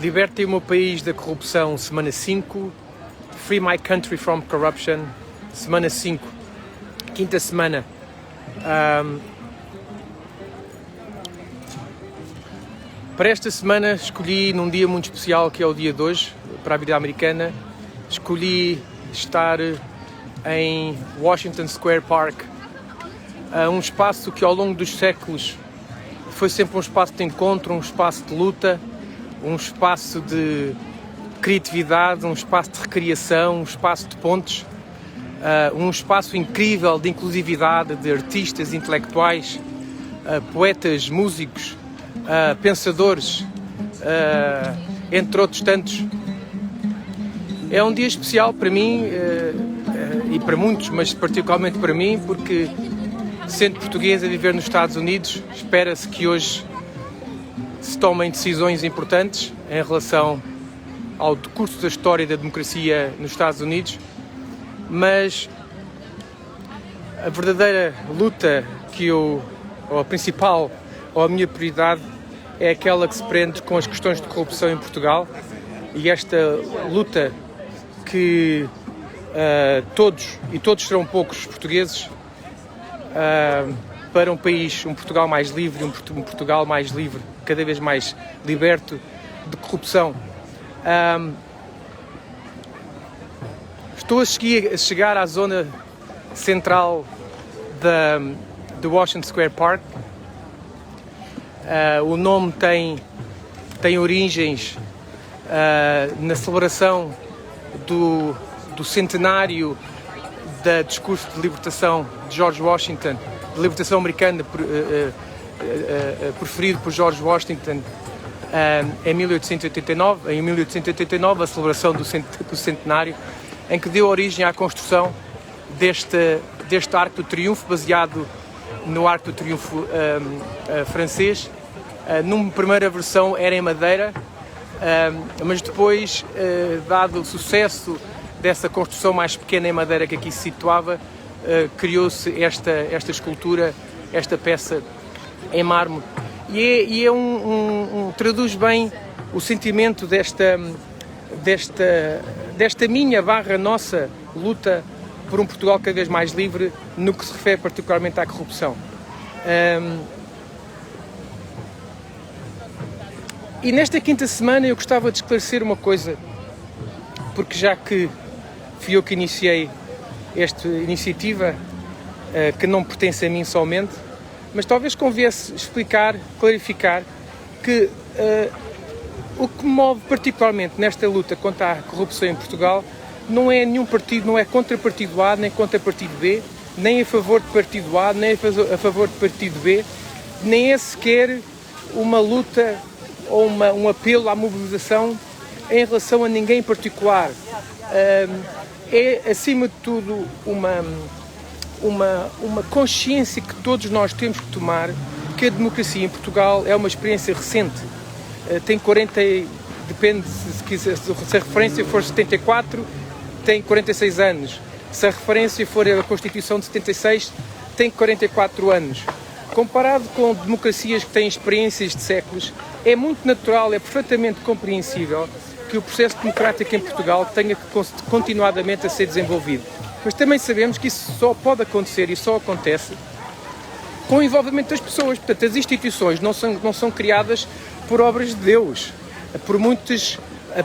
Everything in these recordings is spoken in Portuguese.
Libertem o meu país da corrupção, semana 5. Free my country from corruption, semana 5. Quinta semana. Para esta semana escolhi, num dia muito especial, que é o dia de hoje, para a vida americana, escolhi estar em Washington Square Park, um espaço que ao longo dos séculos foi sempre um espaço de encontro, um espaço de luta, um espaço de criatividade, um espaço de recriação, um espaço de pontes, um espaço incrível de inclusividade de artistas, intelectuais, poetas, músicos, pensadores, entre outros tantos. É um dia especial para mim e para muitos, mas particularmente para mim, porque sendo português a viver nos Estados Unidos, espera-se que hoje se tomem decisões importantes em relação ao decurso da história da democracia nos Estados Unidos, mas a verdadeira luta ou a principal, ou a minha prioridade, é aquela que se prende com as questões de corrupção em Portugal, e esta luta que todos serão poucos os portugueses, para um país, um Portugal mais livre, um Portugal mais livre, cada vez mais liberto de corrupção. Estou a chegar à zona central de Washington Square Park. O nome tem origens na celebração do centenário do discurso de libertação de George Washington, de libertação americana, preferido por George Washington em 1889. Em 1889, a celebração do centenário, em que deu origem à construção deste Arco do Triunfo, baseado no Arco do Triunfo francês. Numa primeira versão era em madeira, mas depois, dado o sucesso dessa construção mais pequena em madeira que aqui se situava, criou-se esta escultura, esta peça em mármore. E traduz bem o sentimento desta nossa luta por um Portugal cada vez mais livre, no que se refere particularmente à corrupção. E nesta quinta semana eu gostava de esclarecer uma coisa, porque já que fui eu que iniciei esta iniciativa, que não pertence a mim somente, mas talvez conviesse explicar, clarificar, que o que me move particularmente nesta luta contra a corrupção em Portugal não é nenhum partido, não é contra partido A, nem contra partido B, nem a favor de partido A, nem a favor de partido B, nem é sequer uma luta ou um apelo à mobilização em relação a ninguém em particular. É, acima de tudo, uma consciência que todos nós temos que tomar, que a democracia em Portugal é uma experiência recente. Tem 40, depende se a referência for 74, tem 46 anos. Se a referência for a Constituição de 76, tem 44 anos. Comparado com democracias que têm experiências de séculos, é muito natural, é perfeitamente compreensível que o processo democrático em Portugal tenha continuadamente a ser desenvolvido. Mas também sabemos que isso só pode acontecer e só acontece com o envolvimento das pessoas. Portanto, as instituições não são criadas por obras de Deus, por muitas,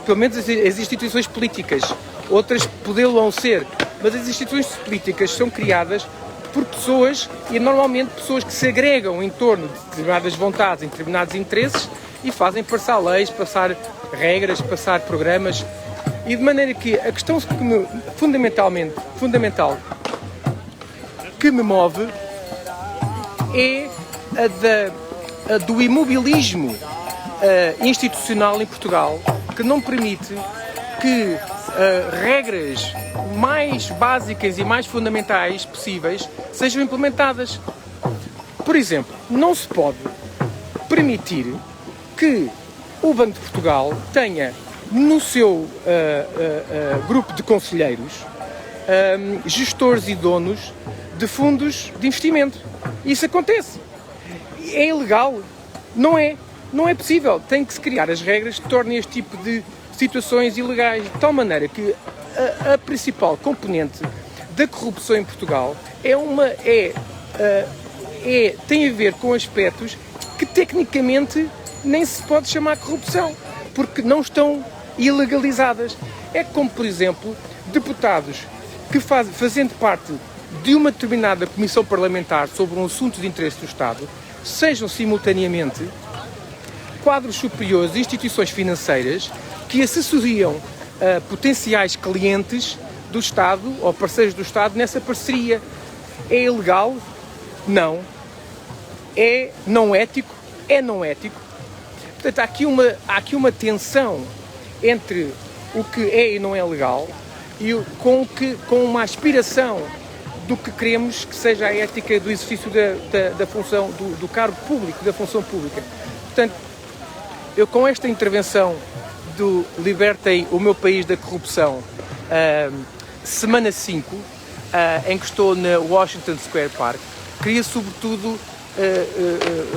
pelo menos as instituições políticas. Outras podê-lo ser, mas as instituições políticas são criadas por pessoas, e normalmente pessoas que se agregam em torno de determinadas vontades, em determinados interesses, e fazem passar leis, passar regras, passar programas, e de maneira que a questão fundamental que me move é a do imobilismo institucional em Portugal, que não permite que regras mais básicas e mais fundamentais possíveis sejam implementadas. Por exemplo, não se pode permitir que o Banco de Portugal tenha no seu grupo de conselheiros gestores e donos de fundos de investimento. Isso acontece. É ilegal? Não é. Não é possível, tem que se criar as regras que tornem este tipo de situações ilegais, de tal maneira que a principal componente da corrupção em Portugal tem a ver com aspectos que tecnicamente nem se pode chamar corrupção, porque não estão ilegalizadas. É como, por exemplo, deputados que fazendo parte de uma determinada comissão parlamentar sobre um assunto de interesse do Estado, sejam simultaneamente quadros superiores de instituições financeiras que assessoriam a potenciais clientes do Estado ou parceiros do Estado nessa parceria. É ilegal? Não. É não ético? É não ético. Portanto, há aqui uma tensão entre o que é e não é legal e com uma aspiração do que queremos que seja a ética do exercício da função, do cargo público, da função pública. Portanto, eu com esta intervenção do Libertem o Meu País da Corrupção, semana 5, em que estou na Washington Square Park, queria sobretudo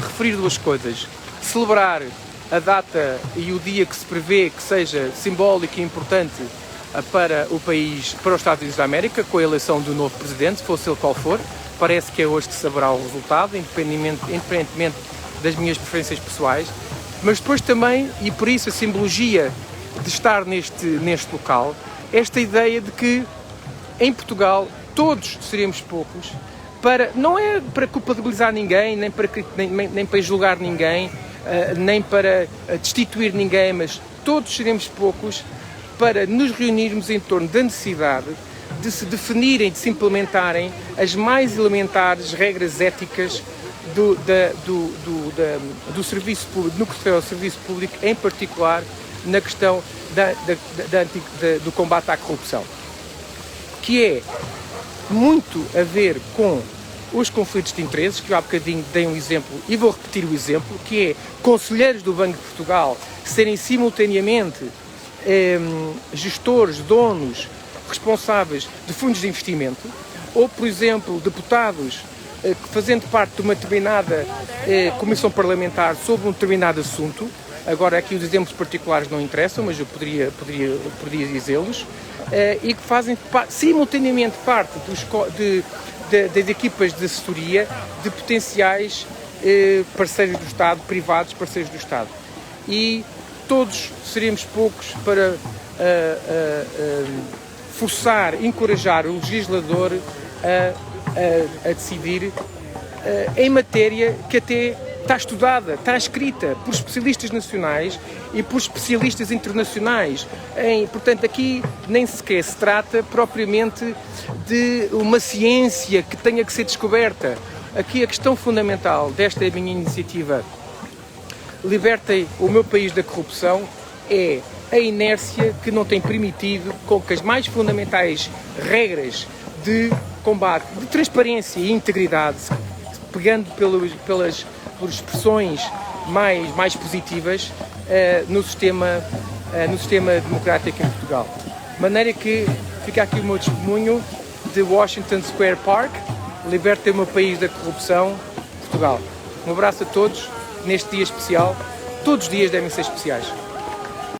referir duas coisas. Celebrar a data e o dia que se prevê que seja simbólico e importante para o país, para os Estados Unidos da América, com a eleição do novo presidente, fosse ele qual for. Parece que é hoje que se saberá o resultado, independentemente das minhas preferências pessoais. Mas depois também, e por isso a simbologia de estar neste local, esta ideia de que em Portugal todos seremos poucos, não é para culpabilizar ninguém, nem para julgar ninguém, nem para destituir ninguém, mas todos seremos poucos para nos reunirmos em torno da necessidade de se definirem, de se implementarem as mais elementares regras éticas do serviço público, no que se refere ao serviço público, em particular na questão do combate à corrupção, que é muito a ver com os conflitos de interesses, que eu há bocadinho dei um exemplo e vou repetir o exemplo, que é conselheiros do Banco de Portugal serem simultaneamente gestores, donos, responsáveis de fundos de investimento, ou, por exemplo, deputados fazendo parte de uma determinada comissão parlamentar sobre um determinado assunto. Agora aqui os exemplos particulares não interessam, mas eu poderia dizê-los, e que fazem simultaneamente parte das equipas de assessoria de potenciais parceiros do Estado, privados parceiros do Estado. E todos seremos poucos para forçar, encorajar o legislador a decidir em matéria que até está estudada, está escrita por especialistas nacionais e por especialistas internacionais. Portanto, aqui nem sequer se trata propriamente de uma ciência que tenha que ser descoberta. Aqui a questão fundamental desta minha iniciativa Libertem o Meu País da Corrupção é a inércia que não tem permitido com que as mais fundamentais regras de combate, de transparência e integridade, pegando pelas expressões mais positivas no sistema democrático em Portugal. De maneira que fica aqui o meu testemunho de Washington Square Park, Libertem o Meu País da Corrupção, Portugal. Um abraço a todos neste dia especial. Todos os dias devem ser especiais.